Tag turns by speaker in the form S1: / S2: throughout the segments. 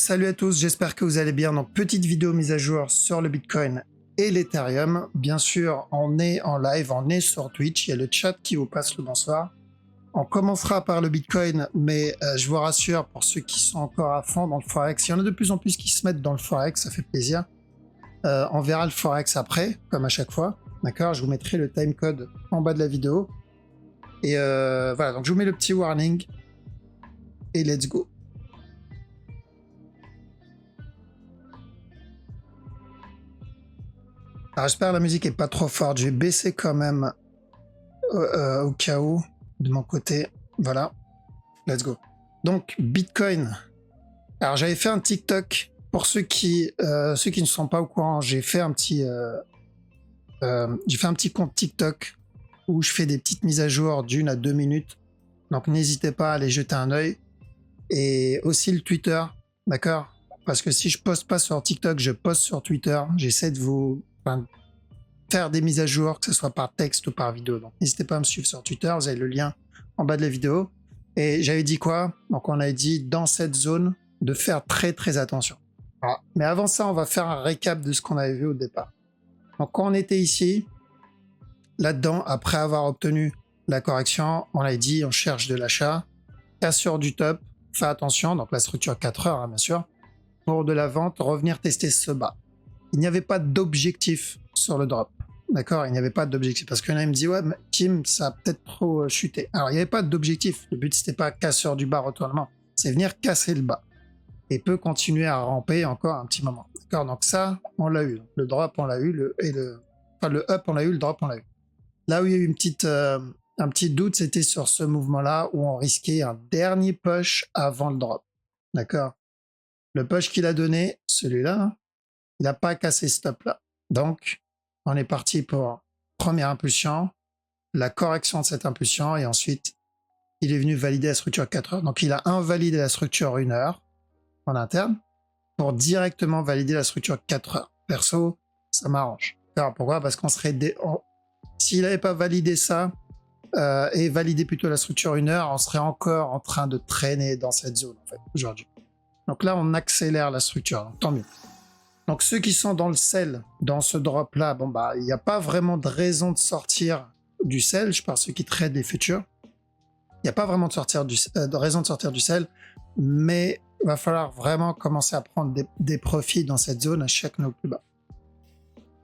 S1: Salut à tous, j'espère que vous allez bien. Donc, petite vidéo mise à jour sur le Bitcoin et l'Ethereum. Bien sûr, on est en live, on est sur Twitch. Il y a le chat qui vous passe le bonsoir. On commencera par le Bitcoin, mais je vous rassure, pour ceux qui sont encore à fond dans le Forex, il y en a de plus en plus qui se mettent dans le Forex, ça fait plaisir. On verra le Forex après, comme à chaque fois. D'accord, je vous mettrai le timecode en bas de la vidéo. Et voilà, donc je vous mets le petit warning. Et let's go. Alors, j'espère que la musique est pas trop forte. Je vais baisser quand même au cas où de mon côté. Voilà, let's go. Donc Bitcoin. Alors j'avais fait un TikTok pour ceux qui ne sont pas au courant. J'ai fait un petit compte TikTok où je fais des petites mises à jour d'1 à 2 minutes. Donc n'hésitez pas à aller jeter un œil. Et aussi le Twitter, d'accord? Parce que si je poste pas sur TikTok, je poste sur Twitter. J'essaie de vous faire des mises à jour, que ce soit par texte ou par vidéo. Donc n'hésitez pas à me suivre sur Twitter, vous avez le lien en bas de la vidéo. Et j'avais dit quoi? Donc on avait dit dans cette zone de faire très très attention. Voilà. Mais avant ça, on va faire un récap de ce qu'on avait vu au départ. Donc quand on était ici, là-dedans, après avoir obtenu la correction, on avait dit on cherche de l'achat, cassure du top, fais attention, donc la structure 4 heures, hein, bien sûr, pour de la vente, revenir tester ce bas. Il n'y avait pas d'objectif sur le drop. D'accord, il n'y avait pas d'objectif. Parce qu'il y en a qui me dit, ouais, Kim, ça a peut-être trop chuté. Alors, il n'y avait pas d'objectif. Le but, c'était pas casseur du bas retournement. C'est venir casser le bas. Et peut continuer à ramper encore un petit moment. D'accord, donc ça, on l'a eu. Le drop, on l'a eu. Le up, on l'a eu. Le drop, on l'a eu. Là où il y a eu un petit doute, c'était sur ce mouvement-là où on risquait un dernier push avant le drop. D'accord. Le push qu'il a donné, celui-là, hein, il n'a pas cassé ce stop-là. Donc, on est parti pour première impulsion, la correction de cette impulsion, et ensuite, il est venu valider la structure 4 heures. Donc, il a invalidé la structure 1 heure en interne pour directement valider la structure 4 heures. Perso, ça m'arrange. Alors, pourquoi? Parce qu'on serait... S'il n'avait pas validé ça, et validé plutôt la structure 1 heure, on serait encore en train de traîner dans cette zone, en fait, aujourd'hui. Donc là, on accélère la structure, donc tant mieux. Donc ceux qui sont dans le sell, dans ce drop-là, bon bah il n'y a pas vraiment de raison de sortir du sell. Je parle ceux qui tradent les futurs. Il n'y a pas vraiment de raison de sortir du sell, mais il va falloir vraiment commencer à prendre des profits dans cette zone à chaque nœud plus bas.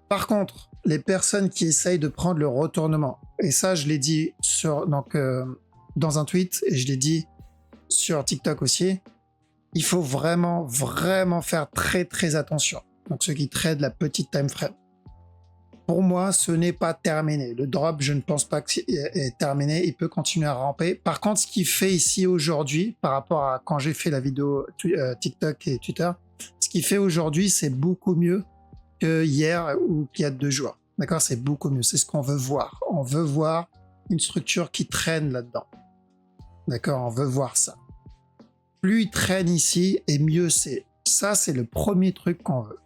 S1: Par contre, les personnes qui essayent de prendre le retournement, et ça je l'ai dit dans un tweet et je l'ai dit sur TikTok aussi, il faut vraiment faire très très attention. Donc ceux qui tradent la petite time frame. Pour moi, ce n'est pas terminé. Le drop, je ne pense pas que c'est terminé. Il peut continuer à ramper. Par contre, ce qu'il fait ici aujourd'hui, par rapport à quand j'ai fait la vidéo TikTok et Twitter, ce qu'il fait aujourd'hui, c'est beaucoup mieux que hier ou qu'il y a 2 jours. D'accord, c'est beaucoup mieux. C'est ce qu'on veut voir. On veut voir une structure qui traîne là-dedans. D'accord, on veut voir ça. Plus il traîne ici, et mieux c'est. Ça, c'est le premier truc qu'on veut.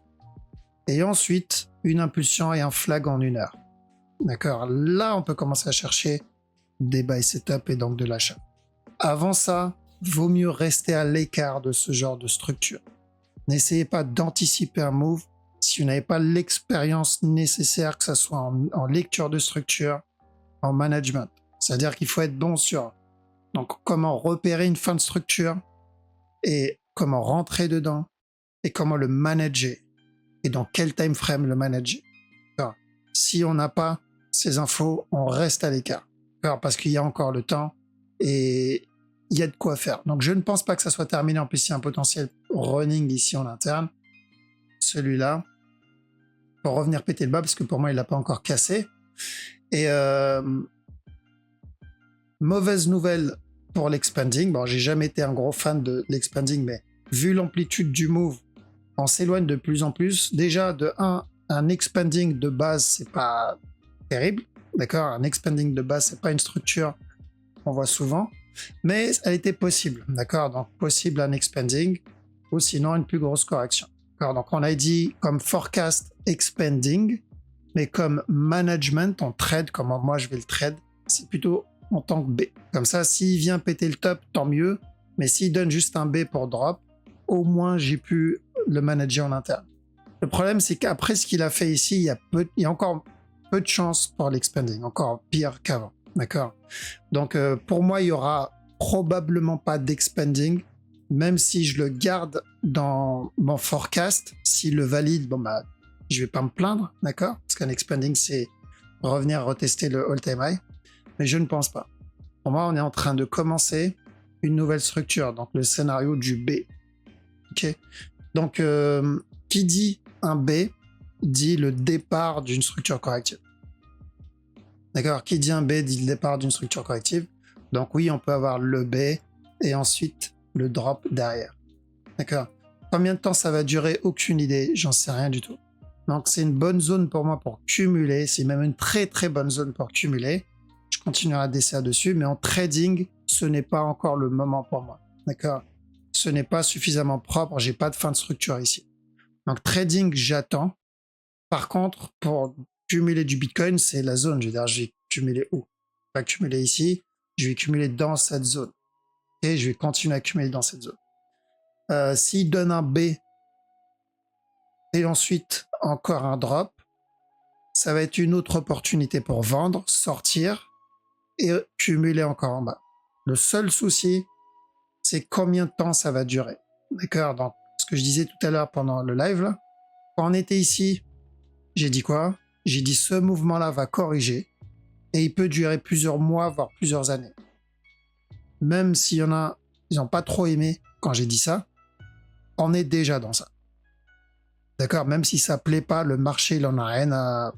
S1: Et ensuite, une impulsion et un flag en 1 heure. D'accord? Là, on peut commencer à chercher des buy setup et donc de l'achat. Avant ça, vaut mieux rester à l'écart de ce genre de structure. N'essayez pas d'anticiper un move si vous n'avez pas l'expérience nécessaire, que ce soit en lecture de structure, en management. C'est-à-dire qu'il faut être bon sur donc comment repérer une fin de structure et comment rentrer dedans et comment le manager et dans quel time frame le manager. Alors, si on n'a pas ces infos, on reste à l'écart. Alors, parce qu'il y a encore le temps et il y a de quoi faire. Donc je ne pense pas que ça soit terminé. En plus, il y a un potentiel running ici en interne. Celui-là, pour revenir péter le bas, parce que pour moi, il l'a pas encore cassé. Et mauvaise nouvelle pour l'expanding. Bon, j'ai jamais été un gros fan de l'expanding, mais vu l'amplitude du move, on s'éloigne de plus en plus. Déjà, de un expanding de base, c'est pas terrible. D'accord? Un expanding de base, c'est pas une structure qu'on voit souvent, mais elle était possible. D'accord? Donc, possible un expanding ou sinon une plus grosse correction. D'accord? Donc, on a dit comme forecast expanding, mais comme management, on trade, comme moi je vais le trade, c'est plutôt en tant que B. Comme ça, s'il vient péter le top, tant mieux. Mais s'il donne juste un B pour drop, au moins j'ai pu le manager en interne. Le problème, c'est qu'après ce qu'il a fait ici, il y a encore peu de chance pour l'expanding, encore pire qu'avant. D'accord? Donc, pour moi, il y aura probablement pas d'expanding, même si je le garde dans mon forecast. S'il le valide, bon, bah, je vais pas me plaindre, d'accord? Parce qu'un expanding, c'est revenir retester le all-time high. Mais je ne pense pas. Pour moi, on est en train de commencer une nouvelle structure, donc le scénario du B. Ok? Donc, qui dit un B dit le départ d'une structure corrective. D'accord? Qui dit un B dit le départ d'une structure corrective. Donc oui, on peut avoir le B et ensuite le drop derrière. D'accord? Combien de temps ça va durer? Aucune idée, j'en sais rien du tout. Donc c'est une bonne zone pour moi pour cumuler, c'est même une très très bonne zone pour cumuler. Je continuerai à descendre dessus, mais en trading, ce n'est pas encore le moment pour moi. D'accord? Ce n'est pas suffisamment propre, j'ai pas de fin de structure ici. Donc trading, j'attends. Par contre, pour cumuler du Bitcoin, c'est la zone. Je veux dire, je vais cumuler où? Je vais cumuler ici, je vais cumuler dans cette zone. Et je vais continuer à cumuler dans cette zone. S'il donne un B et ensuite encore un drop, ça va être une autre opportunité pour vendre, sortir et cumuler encore en bas. Le seul souci, c'est combien de temps ça va durer. D'accord? Donc, ce que je disais tout à l'heure pendant le live, là, quand on était ici, j'ai dit quoi? J'ai dit ce mouvement-là va corriger et il peut durer plusieurs mois, voire plusieurs années. Même s'il y en a, ils n'ont pas trop aimé quand j'ai dit ça, on est déjà dans ça. D'accord? Même si ça plaît pas, le marché, il en a rien à...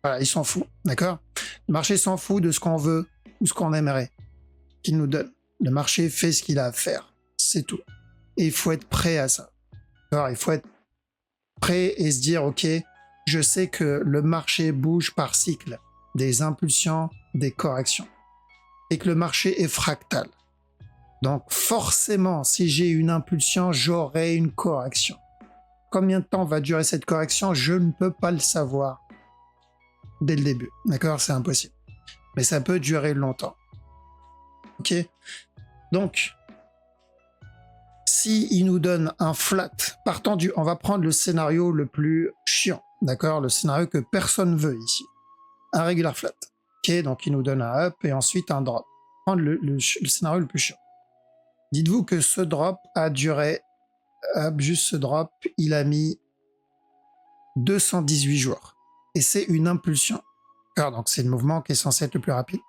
S1: Voilà, il s'en fout. D'accord? Le marché s'en fout de ce qu'on veut ou ce qu'on aimerait qu'il nous donne. Le marché fait ce qu'il a à faire. C'est tout. Et il faut être prêt à ça. Alors, il faut être prêt et se dire, ok, je sais que le marché bouge par cycle, des impulsions, des corrections. Et que le marché est fractal. Donc forcément, si j'ai une impulsion, j'aurai une correction. Combien de temps va durer cette correction? Je ne peux pas le savoir dès le début. D'accord? C'est impossible. Mais ça peut durer longtemps. Ok? Donc, si il nous donne un flat, on va prendre le scénario le plus chiant. D'accord? Le scénario que personne veut ici. Un regular flat. Ok? Donc, il nous donne un up et ensuite un drop. Prendre le scénario le plus chiant. Dites-vous que ce drop a duré, juste ce drop, il a mis 218 jours. Et c'est une impulsion. Alors, donc c'est le mouvement qui est censé être le plus rapide.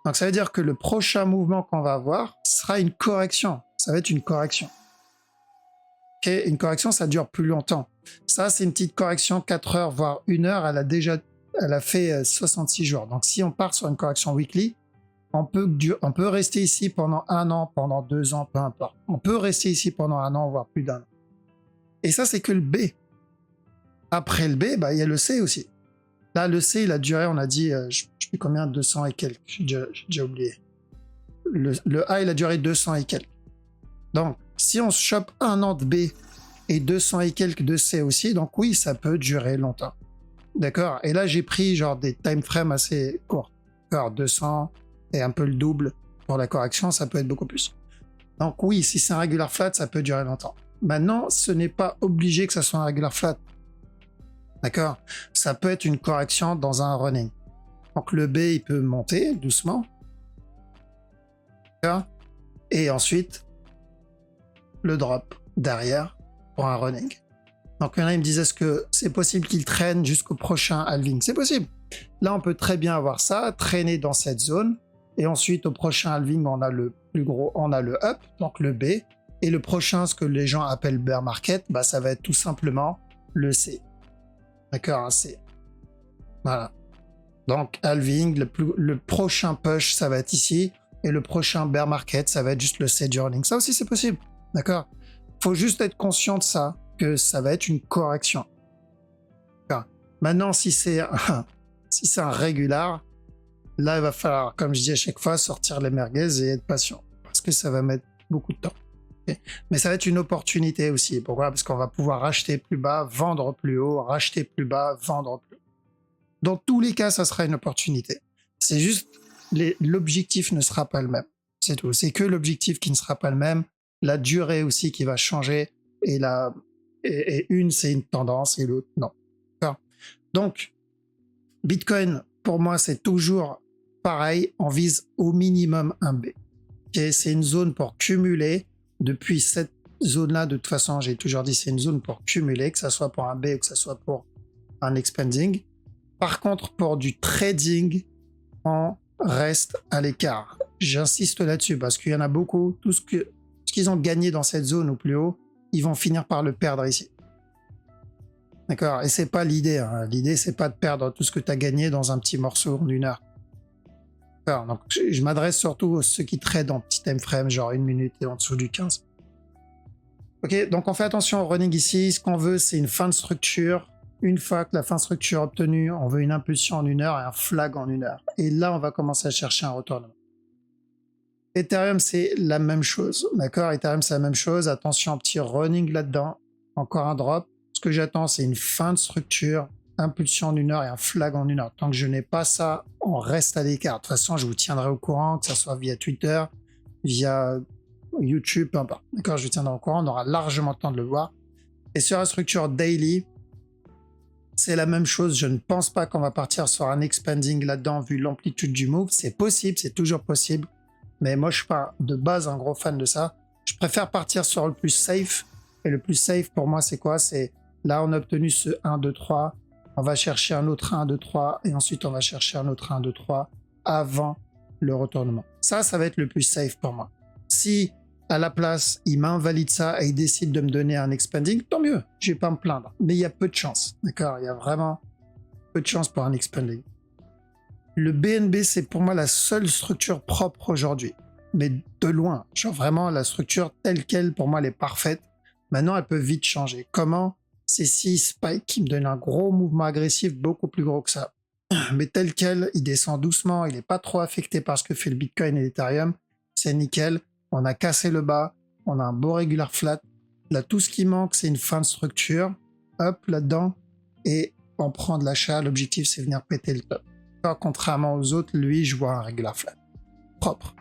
S1: Donc ça veut dire que le prochain mouvement qu'on va avoir sera une correction. Ça va être une correction. Okay? Une correction, ça dure plus longtemps. Ça, c'est une petite correction, 4 heures, voire 1 heure. Elle a fait 66 jours. Donc si on part sur une correction weekly, on peut rester ici pendant 1 an, pendant 2 ans, peu importe. On peut rester ici pendant 1 an, voire plus d'1 an. Et ça, c'est que le B. Après le B, bah, il y a le C aussi. Là, le C, il a duré, on a dit, je sais plus combien, 200 et quelques. J'ai déjà oublié. Le A, il a duré 200 et quelques. Donc, si on se chope 1 an de B et 200 et quelques de C aussi, donc oui, ça peut durer longtemps. D'accord? Et là, j'ai pris genre des time frames assez courts. D'accord, 200 et un peu le double pour la correction, ça peut être beaucoup plus. Donc oui, si c'est un regular flat, ça peut durer longtemps. Maintenant, ce n'est pas obligé que ça soit un regular flat. D'accord? Ça peut être une correction dans un running. Donc le B, il peut monter doucement. D'accord? Et ensuite, le drop derrière pour un running. Donc il y en a, il me disait, est-ce que c'est possible qu'il traîne jusqu'au prochain halving? C'est possible. Là, on peut très bien avoir ça, traîner dans cette zone. Et ensuite, au prochain halving, on a le plus gros, on a le up, donc le B. Et le prochain, ce que les gens appellent bear market, bah, ça va être tout simplement le C. D'accord, un C. Voilà. Donc, halving, le prochain push, ça va être ici. Et le prochain bear market, ça va être juste le C du running. Ça aussi, c'est possible. D'accord? Faut juste être conscient de ça, que ça va être une correction. D'accord. Maintenant, si c'est un régular, là, il va falloir, comme je dis à chaque fois, sortir les merguez et être patient. Parce que ça va mettre beaucoup de temps. Okay. Mais ça va être une opportunité aussi. Pourquoi? Parce qu'on va pouvoir racheter plus bas, vendre plus haut, racheter plus bas, vendre plus haut. Dans tous les cas, ça sera une opportunité. C'est juste, l'objectif ne sera pas le même. C'est tout. C'est que l'objectif qui ne sera pas le même. la durée aussi qui va changer et une c'est une tendance et l'autre non. D'accord. Donc Bitcoin pour moi c'est toujours pareil, on vise au minimum un B. Okay, c'est une zone pour cumuler. Depuis cette zone-là, de toute façon, j'ai toujours dit c'est une zone pour cumuler, que ce soit pour un B ou que ce soit pour un expanding. Par contre, pour du trading, on reste à l'écart. J'insiste là-dessus parce qu'il y en a beaucoup. Tout ce qu'ils ont gagné dans cette zone ou plus haut, ils vont finir par le perdre ici. D'accord. Et c'est pas l'idée. Hein. L'idée, c'est pas de perdre tout ce que tu as gagné dans un petit morceau en une heure. D'accord. Donc, je m'adresse surtout à ceux qui tradent en petit time frame, genre 1 minute et en dessous du 15. Ok, donc on fait attention au running ici. Ce qu'on veut, c'est une fin de structure. Une fois que la fin de structure est obtenue, on veut une impulsion en 1 heure et un flag en 1 heure. Et là, on va commencer à chercher un retournement. Ethereum, c'est la même chose. D'accord, Ethereum, c'est la même chose. Attention, petit running là-dedans. Encore un drop. Ce que j'attends, c'est une fin de structure, impulsion en 1 heure et un flag en 1 heure. Tant que je n'ai pas ça, on reste à l'écart. De toute façon, je vous tiendrai au courant, que ce soit via Twitter, via YouTube, peu importe. D'accord, je vous tiendrai au courant. On aura largement le temps de le voir. Et sur la structure daily, c'est la même chose. Je ne pense pas qu'on va partir sur un expanding là-dedans vu l'amplitude du move. C'est possible, c'est toujours possible. Mais moi, je suis pas de base un gros fan de ça. Je préfère partir sur le plus safe. Et le plus safe pour moi, c'est quoi? C'est là, on a obtenu ce 1, 2, 3. On va chercher un autre 1, 2, 3. Et ensuite, on va chercher un autre 1, 2, 3 avant le retournement. Ça va être le plus safe pour moi. Si à la place, il m'invalide ça et il décide de me donner un expanding, tant mieux, je vais pas me plaindre. Mais il y a peu de chance, d'accord? Il y a vraiment peu de chance pour un expanding. Le BNB, c'est pour moi la seule structure propre aujourd'hui. Mais de loin, genre vraiment la structure telle qu'elle, pour moi, elle est parfaite. Maintenant, elle peut vite changer. Comment? C'est si Spike qui me donne un gros mouvement agressif, beaucoup plus gros que ça. Mais tel quel, il descend doucement, il n'est pas trop affecté par ce que fait le Bitcoin et l'Ethereum. C'est nickel. On a cassé le bas, on a un beau regular flat. Là, tout ce qui manque, c'est une fin de structure. Hop, là-dedans. Et on prend de l'achat. L'objectif, c'est venir péter le top. Alors, contrairement aux autres, lui, je vois un regular flat. Propre.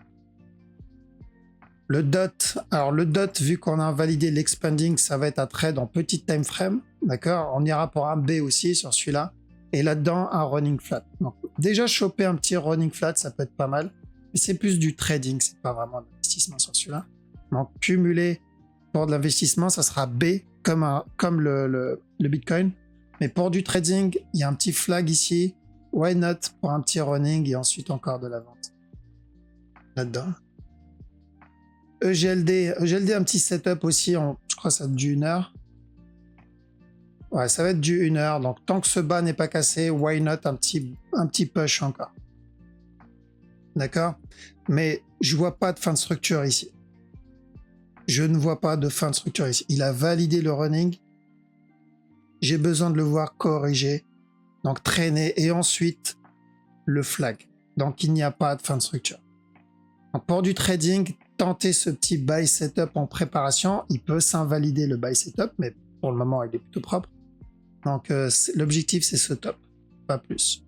S1: Le DOT. Alors, le DOT, vu qu'on a invalidé l'expanding, ça va être un trade en petit time frame. D'accord? On ira pour un B aussi sur celui-là. Et là-dedans, un running flat. Donc, déjà, choper un petit running flat, ça peut être pas mal. Mais c'est plus du trading, c'est pas vraiment de l'investissement sur celui-là. Donc, cumuler pour de l'investissement, ça sera B comme le Bitcoin. Mais pour du trading, il y a un petit flag ici. Why not pour un petit running et ensuite encore de la vente. Là-dedans. EGLD, un petit setup aussi, je crois que ça va être du 1 heure. Ouais, ça va être du 1 heure. Donc, tant que ce bas n'est pas cassé, why not un petit push encore. D'accord? Mais je vois pas de fin de structure ici. Je ne vois pas de fin de structure ici. Il a validé le running. J'ai besoin de le voir corriger. Donc traîner et ensuite le flag. Donc il n'y a pas de fin de structure. Donc, pour du trading, tenter ce petit buy setup en préparation. Il peut s'invalider le buy setup, mais pour le moment il est plutôt propre. Donc l'objectif c'est ce top, pas plus.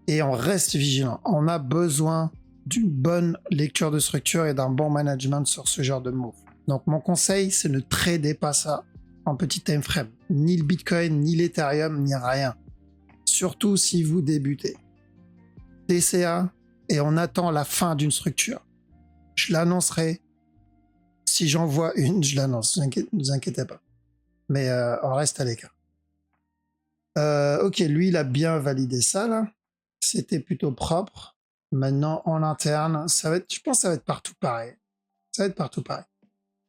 S1: Et on reste vigilant. On a besoin d'une bonne lecture de structure et d'un bon management sur ce genre de move. Donc mon conseil, c'est ne tradez pas ça en petit time frame. Ni le Bitcoin, ni l'Ethereum, ni rien. Surtout si vous débutez. DCA et on attend la fin d'une structure. Je l'annoncerai. Si j'en vois une, je l'annonce. Ne vous inquiétez pas. Mais on reste à l'écart. Ok, lui, il a bien validé ça, là. C'était plutôt propre. Maintenant, en interne, je pense que ça va être partout pareil. Ça va être partout pareil.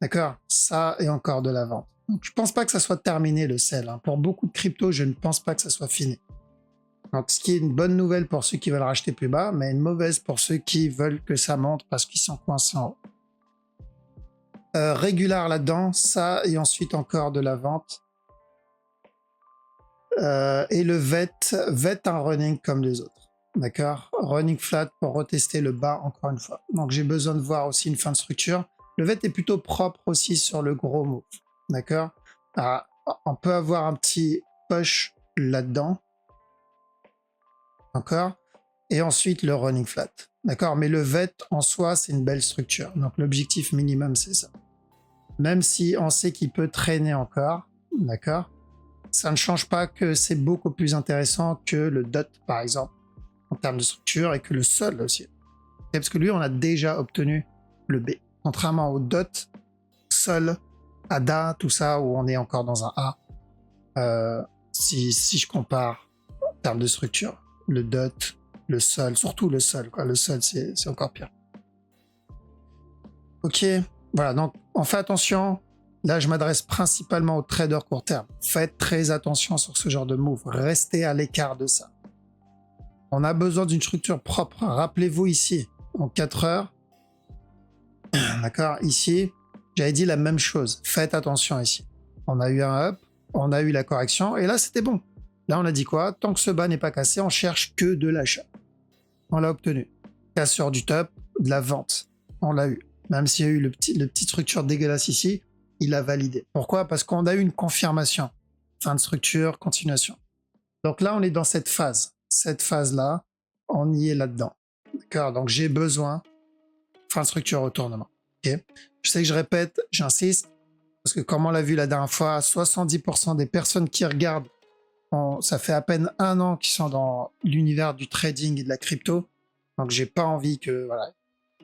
S1: D'accord? Ça et encore de la vente. Donc, je pense pas que ça soit terminé, le sell. Hein. Pour beaucoup de crypto, je ne pense pas que ça soit fini. Donc, ce qui est une bonne nouvelle pour ceux qui veulent racheter plus bas, mais une mauvaise pour ceux qui veulent que ça monte parce qu'ils sont coincés en haut. Régular là-dedans, ça et ensuite encore de la vente. Et le VET un running comme les autres. D'accord? Running flat pour retester le bas encore une fois. Donc j'ai besoin de voir aussi une fin de structure. Le VET est plutôt propre aussi sur le gros move. D'accord? On peut avoir un petit push là-dedans. Encore. Et ensuite le running flat. D'accord? Mais le VET en soi, c'est une belle structure. Donc l'objectif minimum, c'est ça. même si on sait qu'il peut traîner encore, d'accord? Ça ne change pas que c'est beaucoup plus intéressant que le DOT, par exemple, en termes de structure, et que le sol aussi. Parce que lui, on a déjà obtenu le B. Contrairement au DOT, sol, ADA, tout ça, où on est encore dans un A. Si je compare en termes de structure, le DOT, le sol, surtout le sol, quoi. Le sol, c'est encore pire. Ok, voilà, donc on fait attention. Là, je m'adresse principalement aux traders court terme. Faites très attention sur ce genre de move. Restez à l'écart de ça. On a besoin d'une structure propre. Rappelez-vous ici, en 4 heures, d'accord, ici, j'avais dit la même chose. Faites attention ici. On a eu un up, on a eu la correction, et là, c'était bon. Là, on a dit quoi? Tant que ce bas n'est pas cassé, on cherche que de l'achat. On l'a obtenu. Cassure du top, de la vente. On l'a eu. Même s'il y a eu le petit structure dégueulasse ici, il a validé. Pourquoi? Parce qu'on a eu une confirmation. Fin de structure, continuation. Donc là, on est dans cette phase. Cette phase-là, on y est là-dedans. D'accord? Donc j'ai besoin, fin de structure, retournement. Okay? Je sais que je répète, j'insiste, parce que comme on l'a vu la dernière fois, 70% des personnes qui regardent, ça fait à peine 1 an qu'ils sont dans l'univers du trading et de la crypto. Donc j'ai pas envie que voilà,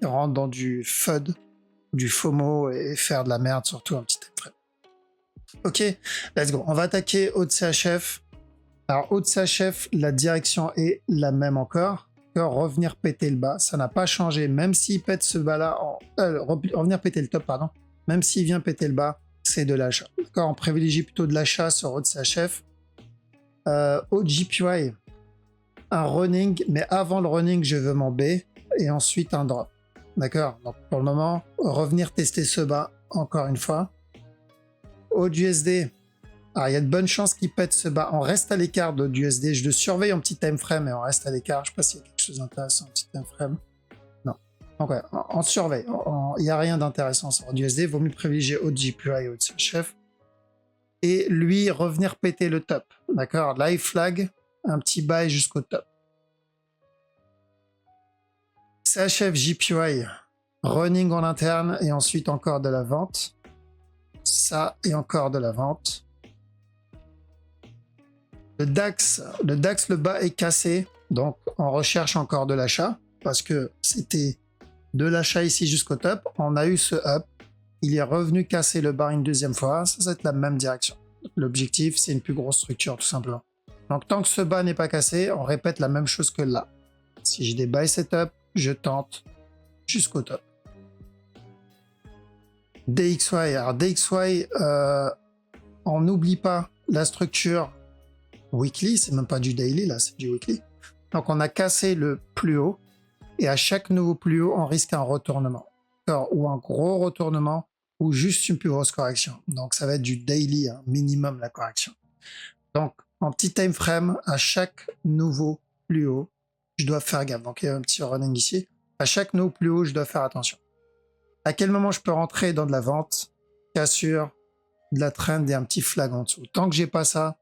S1: ils rentrent dans du FUD, du FOMO et faire de la merde, surtout un petit time frame. Ok, let's go. On va attaquer haut de CHF. Alors haut de CHF, la direction est la même encore. Revenir péter le bas, ça n'a pas changé. Même s'il pète ce bas-là, revenir péter le top, pardon. Même s'il vient péter le bas, c'est de l'achat. D'accord, on privilégie plutôt de l'achat sur haut de CHF. Haut de JPY, un running, mais avant le running, je veux mon B et ensuite un drop. D'accord, donc pour le moment, revenir tester ce bas encore une fois. Haut du USD, alors il y a de bonnes chances qu'il pète ce bas. On reste à l'écart de USD. Je le surveille en petit time frame et on reste à l'écart. Je ne sais pas s'il y a quelque chose d'intéressant en petit time frame. Non. Donc ouais, on surveille. Il n'y a rien d'intéressant sur USD. Vaut mieux privilégier haut de JPY et haut de CHF. Et lui, revenir péter le top. D'accord, là il flag un petit buy jusqu'au top. CHF, JPY, running en interne et ensuite encore de la vente. Ça et encore de la vente. Le DAX, le bas est cassé, donc on recherche encore de l'achat parce que c'était de l'achat ici jusqu'au top. On a eu ce up, il est revenu casser le bas une deuxième fois. Ça va être la même direction. L'objectif, c'est une plus grosse structure tout simplement. Donc tant que ce bas n'est pas cassé, on répète la même chose que là. Si j'ai des buy setup, je tente jusqu'au top. DXY, alors DXY, on n'oublie pas la structure weekly, c'est même pas du daily là, c'est du weekly. Donc on a cassé le plus haut et à chaque nouveau plus haut, on risque un retournement. Ou un gros retournement ou juste une plus grosse correction. Donc ça va être du daily, hein, minimum la correction. Donc en petit time frame, à chaque nouveau plus haut, je dois faire gaffe. Donc il y a un petit running ici. À chaque nouveau plus haut, je dois faire attention. À quel moment je peux rentrer dans de la vente, cassure, de la trend et un petit flag en dessous. Tant que j'ai pas ça,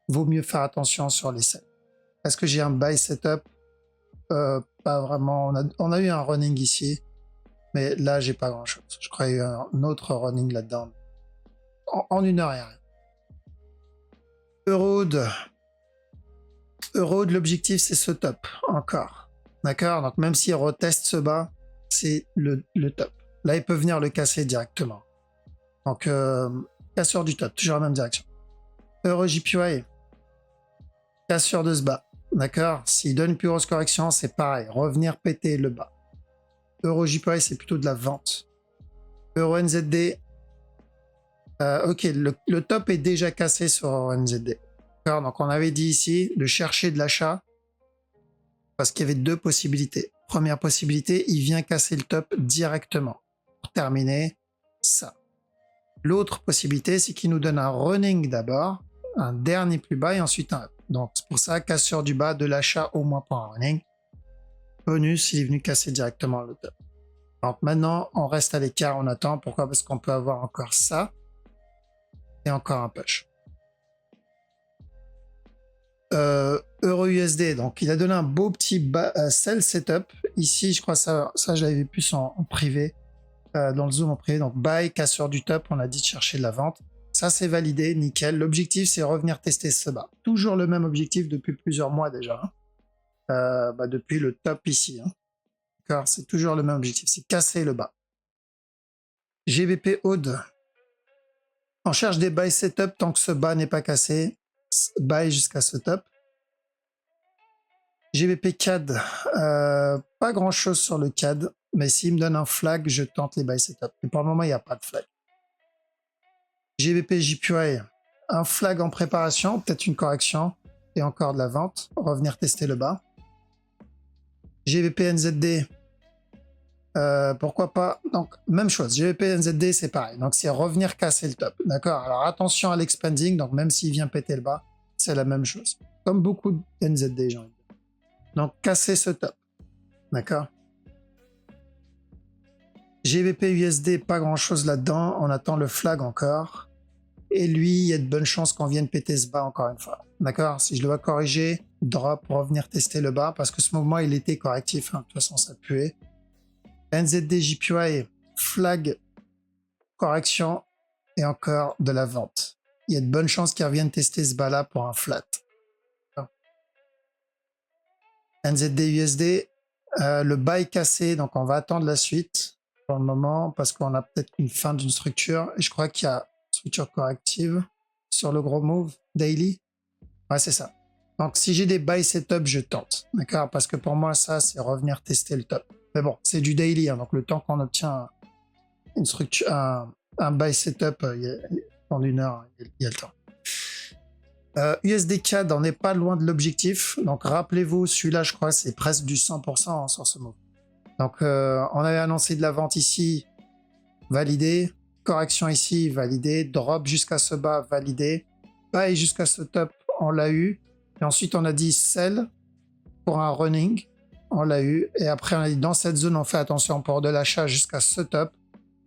S1: vaut mieux faire attention sur les sels. Est-ce que j'ai un buy setup? Pas vraiment. On a eu un running ici, mais là, j'ai pas grand chose. Je crois qu'il y a eu un autre running là-dedans. En 1 heure et rien. Euroad, l'objectif, c'est ce top, encore. D'accord? Donc, même s'il reteste ce bas, c'est le top. Là, il peut venir le casser directement. Donc, cassure du top, toujours la même direction. EuroJPY, cassure de ce bas. D'accord? S'il donne une plus grosse correction, c'est pareil. Revenir péter le bas. EuroJPY, c'est plutôt de la vente. EuroNZD, ok, le top est déjà cassé sur EuroNZD. D'accord? Donc, on avait dit ici de chercher de l'achat parce qu'il y avait 2 possibilités. Première possibilité, il vient casser le top directement pour terminer ça. L'autre possibilité, c'est qu'il nous donne un running d'abord, un dernier plus bas et ensuite un up. Donc, c'est pour ça, cassure du bas, de l'achat au moins pour un running. Bonus, il est venu casser directement le top. Donc maintenant, on reste à l'écart, on attend. Pourquoi? Parce qu'on peut avoir encore ça et encore un push. EURUSD, donc il a donné un beau petit sell setup. Ici, je crois ça je l'avais vu plus en privé. dans le zoom en privé. Donc buy, casseur du top, on a dit de chercher de la vente. Ça c'est validé, nickel. L'objectif c'est revenir tester ce bas. Toujours le même objectif depuis plusieurs mois déjà. Depuis le top ici. D'accord, c'est toujours le même objectif, c'est casser le bas. GBP Aude. On cherche des buy setup tant que ce bas n'est pas cassé. Buy jusqu'à ce top. GBP CAD. Pas grand chose sur le CAD. Mais s'il me donne un flag, je tente les buy setup. Mais pour le moment, il n'y a pas de flag. GBP JPY. Un flag en préparation, peut-être une correction. Et encore de la vente. Revenir tester le bas. GBP NZD. Pourquoi pas? Donc, même chose. GBP NZD, c'est pareil. Donc, c'est revenir casser le top. D'accord? Alors, attention à l'expanding. Donc, même s'il vient péter le bas, c'est la même chose. Comme beaucoup de NZD, j'ai envie de dire. Donc, casser ce top. D'accord? GBP USD, pas grand chose là-dedans. On attend le flag encore. Et lui, il y a de bonnes chances qu'on vienne péter ce bas encore une fois. D'accord? Si je dois corriger, drop, revenir tester le bas. Parce que ce mouvement, il était correctif. De toute façon, ça puait. NZD JPY, flag, correction et encore de la vente. Il y a de bonnes chances qu'ils reviennent tester ce bas-là pour un flat. NZD USD, le buy cassé, donc on va attendre la suite pour le moment parce qu'on a peut-être une fin d'une structure et je crois qu'il y a structure corrective sur le gros move daily. Ouais, c'est ça. Donc si j'ai des buy setup, je tente. D'accord? Parce que pour moi, ça, c'est revenir tester le top. Mais bon, c'est du daily, donc le temps qu'on obtient une structure, un buy setup en une heure, il y a le temps. USD CAD, on n'est pas loin de l'objectif. Donc rappelez-vous, celui-là, je crois, c'est presque du 100% sur ce move. Donc on avait annoncé de la vente ici, validé. Correction ici, validé. Drop jusqu'à ce bas, validé. Buy jusqu'à ce top, on l'a eu. Et ensuite, on a dit sell pour un running. On l'a eu. Et après, on a dit dans cette zone, on fait attention pour de l'achat jusqu'à ce top.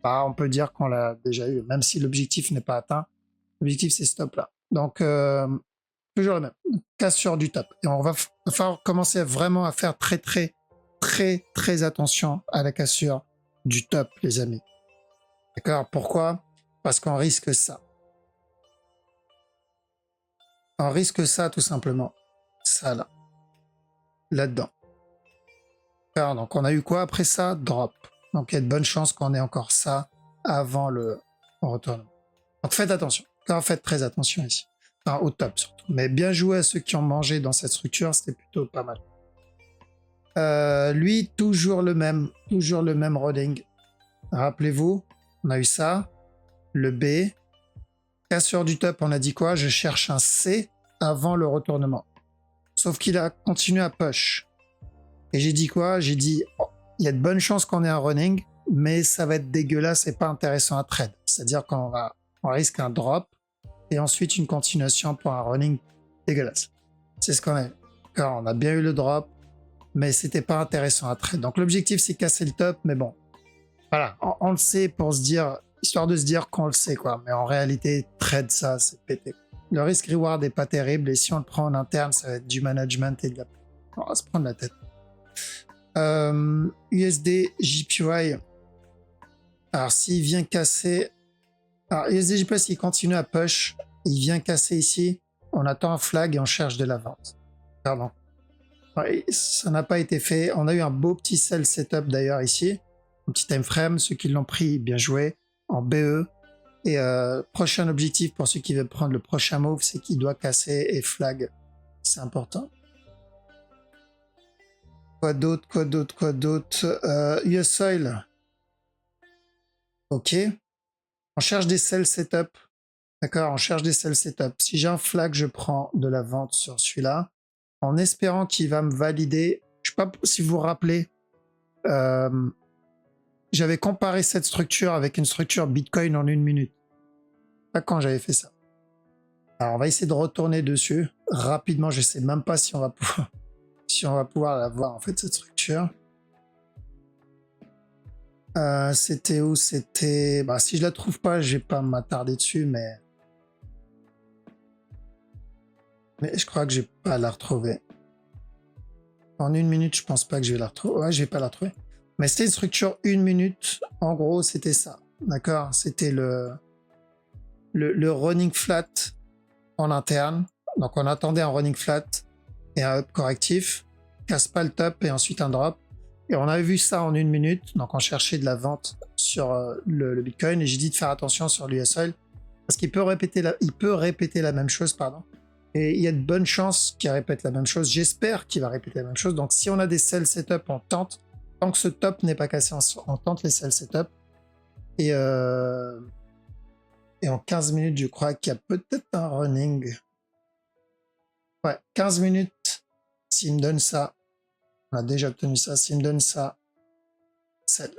S1: Bah, on peut dire qu'on l'a déjà eu, même si l'objectif n'est pas atteint. L'objectif, c'est ce top-là. Donc, toujours le même. Cassure du top. Et on va falloir commencer vraiment à faire très attention à la cassure du top, les amis. D'accord? Pourquoi? Parce qu'on risque ça. On risque ça, tout simplement. Ça, là. Là-dedans. Donc, on a eu quoi après ça? Drop. Donc, il y a de bonnes chances qu'on ait encore ça avant le retournement. Donc, faites attention. Encore faites très attention ici. Enfin, au top, surtout. Mais bien joué à ceux qui ont mangé dans cette structure, c'était plutôt pas mal. Lui, toujours le même rolling. Rappelez-vous, on a eu ça. Le B. Cassure du top, on a dit quoi? Je cherche un C avant le retournement. Sauf qu'il a continué à push. Et j'ai dit quoi? J'ai dit, il y a de bonnes chances qu'on ait un running, mais ça va être dégueulasse et pas intéressant à trade. C'est-à-dire qu'on risque un drop et ensuite une continuation pour un running dégueulasse. C'est ce qu'on a eu. Alors, on a bien eu le drop, mais c'était pas intéressant à trade. Donc l'objectif, c'est casser le top, mais bon, voilà, on le sait pour se dire, histoire de se dire qu'on le sait, quoi. Mais en réalité, trade ça, c'est pété. Le risque reward est pas terrible et si on le prend en interne, ça va être du management et de la... On va se prendre la tête. USD JPY. Alors s'il vient casser, alors USD JPY, s'il continue à push, il vient casser ici, on attend un flag et on cherche de la vente. Pardon. Ouais, ça n'a pas été fait. On a eu un beau petit sell setup d'ailleurs ici, un petit time frame. Ceux qui l'ont pris, bien joué en BE. Et prochain objectif pour ceux qui veulent prendre le prochain move, c'est qu'il doit casser et flag. C'est important. Quoi d'autre? US Oil. Ok. On cherche des sell setup. D'accord, on cherche des sell setup. Si j'ai un flag, je prends de la vente sur celui-là. En espérant qu'il va me valider. Je ne sais pas si vous vous rappelez. J'avais comparé cette structure avec une structure Bitcoin en 1 minute. Pas quand j'avais fait ça. Alors on va essayer de retourner dessus. Rapidement, je ne sais même pas si on va pouvoir la voir en fait cette structure. C'était où? C'était... Bah, si je la trouve pas, je vais pas m'attarder dessus, mais je crois que je vais pas la retrouver. En 1 minute, je pense pas que je vais la retrouver. Ouais, je vais pas la retrouver. Mais c'était une structure 1 minute. En gros, c'était ça. D'accord? C'était le running flat en interne. Donc, on attendait un running flat et un up correctif. Casse pas le top et ensuite un drop. Et on avait vu ça en 1 minute. Donc, on cherchait de la vente sur le Bitcoin. Et j'ai dit de faire attention sur l'US Oil parce qu'il peut répéter la même chose, pardon. Et il y a de bonnes chances qu'il répète la même chose. J'espère qu'il va répéter la même chose. Donc, si on a des sell setup, on tente. Tant que ce top n'est pas cassé, on tente les sell setup. Et en 15 minutes, je crois qu'il y a peut-être un running. Ouais, 15 minutes. S'il me donne ça, on a déjà obtenu ça. S'il me donne ça, sell.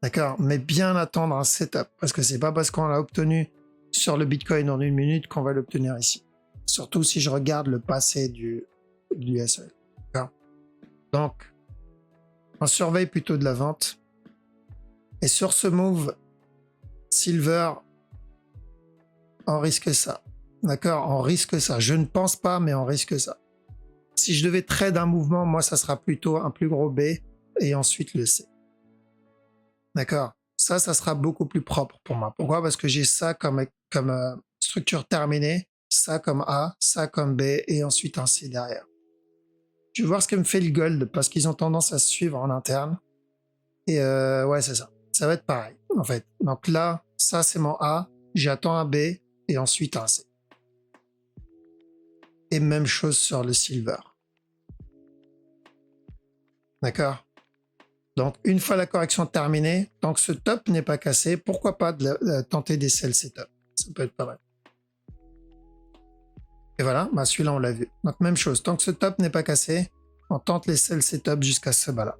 S1: D'accord? Mais bien attendre un setup. Parce que c'est pas parce qu'on l'a obtenu sur le Bitcoin en 1 minute qu'on va l'obtenir ici. Surtout si je regarde le passé du USL. D'accord? Donc, on surveille plutôt de la vente. Et sur ce move, Silver, on risque ça. D'accord? On risque ça. Je ne pense pas, mais on risque ça. Si je devais trade un mouvement, moi, ça sera plutôt un plus gros B et ensuite le C. D'accord? Ça sera beaucoup plus propre pour moi. Pourquoi? Parce que j'ai ça comme structure terminée, ça comme A, ça comme B et ensuite un C derrière. Je vais voir ce que me fait le gold parce qu'ils ont tendance à se suivre en interne. Et ouais, c'est ça. Ça va être pareil, en fait. Donc là, ça, c'est mon A. J'attends un B et ensuite un C. Et même chose sur le silver. D'accord? Donc, une fois la correction terminée, tant que ce top n'est pas cassé, pourquoi pas tenter des sell setup? Ça peut être pas mal. Et voilà, bah celui-là, on l'a vu. Donc, même chose. Tant que ce top n'est pas cassé, on tente les sell setup jusqu'à ce bas-là.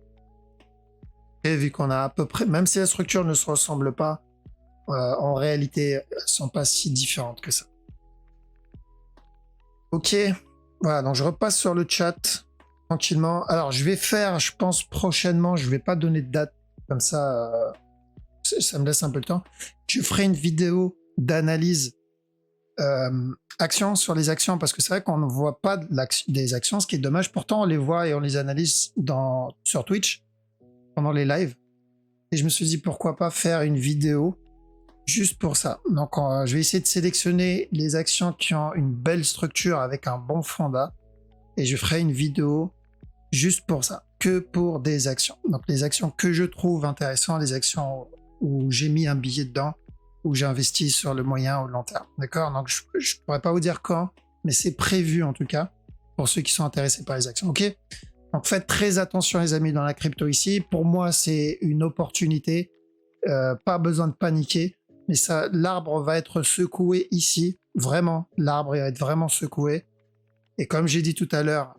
S1: Et vu qu'on a à peu près, même si la structure ne se ressemble pas, en réalité, elles ne sont pas si différentes que ça. Ok, voilà, donc je repasse sur le chat tranquillement. Alors, je vais faire, je pense prochainement, je vais pas donner de date, comme ça, ça me laisse un peu de temps. Je ferai une vidéo d'analyse actions sur les actions, parce que c'est vrai qu'on ne voit pas des actions, ce qui est dommage. Pourtant, on les voit et on les analyse sur Twitch pendant les lives. Et je me suis dit, pourquoi pas faire une vidéo juste pour ça. Donc, je vais essayer de sélectionner les actions qui ont une belle structure avec un bon fondat. Et je ferai une vidéo juste pour ça, que pour des actions. Donc, les actions que je trouve intéressantes, les actions où j'ai mis un billet dedans, où j'ai investi sur le moyen ou le long terme. D'accord? Donc, je ne pourrais pas vous dire quand, mais c'est prévu en tout cas pour ceux qui sont intéressés par les actions. Ok? Donc, faites très attention, les amis, dans la crypto ici. Pour moi, c'est une opportunité. Pas besoin de paniquer. Mais ça, l'arbre va être secoué ici. Vraiment, l'arbre va être vraiment secoué. Et comme j'ai dit tout à l'heure,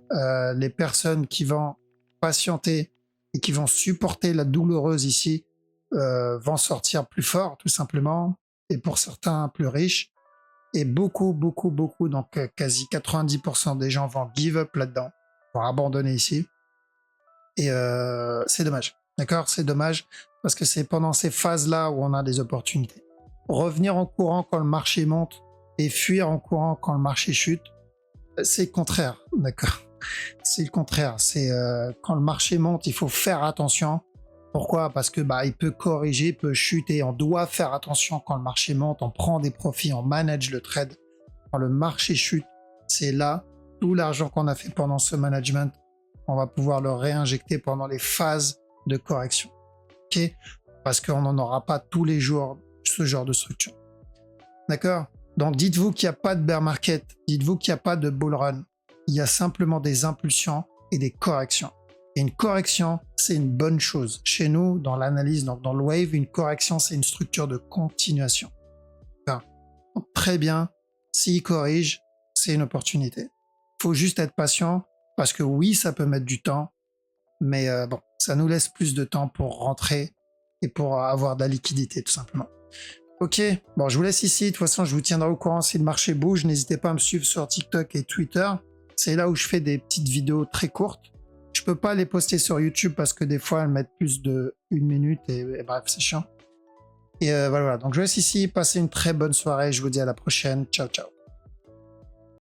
S1: les personnes qui vont patienter et qui vont supporter la douloureuse ici vont sortir plus fort, tout simplement. Et pour certains, plus riches. Et beaucoup, donc quasi 90% des gens vont give up là-dedans, vont abandonner ici. Et c'est dommage. D'accord? C'est dommage parce que c'est pendant ces phases-là où on a des opportunités. Revenir en courant quand le marché monte et fuir en courant quand le marché chute, c'est le contraire, d'accord? C'est le contraire. C'est quand le marché monte, il faut faire attention. Pourquoi? Parce que il peut corriger, il peut chuter. On doit faire attention quand le marché monte. On prend des profits, on manage le trade. Quand le marché chute, c'est là tout l'argent qu'on a fait pendant ce management, on va pouvoir le réinjecter pendant les phases de correction. Ok? Parce qu'on n'en aura pas tous les jours ce genre de structure. D'accord? Donc dites-vous qu'il n'y a pas de bear market, dites-vous qu'il n'y a pas de bull run. Il y a simplement des impulsions et des corrections. Et une correction, c'est une bonne chose. Chez nous, dans l'analyse, donc dans le wave, une correction, c'est une structure de continuation. Donc, très bien, s'il corrige, c'est une opportunité. Il faut juste être patient, parce que oui, ça peut mettre du temps, mais bon, ça nous laisse plus de temps pour rentrer et pour avoir de la liquidité, tout simplement. Ok, bon, je vous laisse ici. De toute façon, je vous tiendrai au courant si le marché bouge. N'hésitez pas à me suivre sur TikTok et Twitter. C'est là où je fais des petites vidéos très courtes. Je peux pas les poster sur YouTube parce que des fois, elles mettent plus de 1 minute et bref, c'est chiant. Et voilà, donc je vous laisse ici. Passez une très bonne soirée. Je vous dis à la prochaine. Ciao, ciao.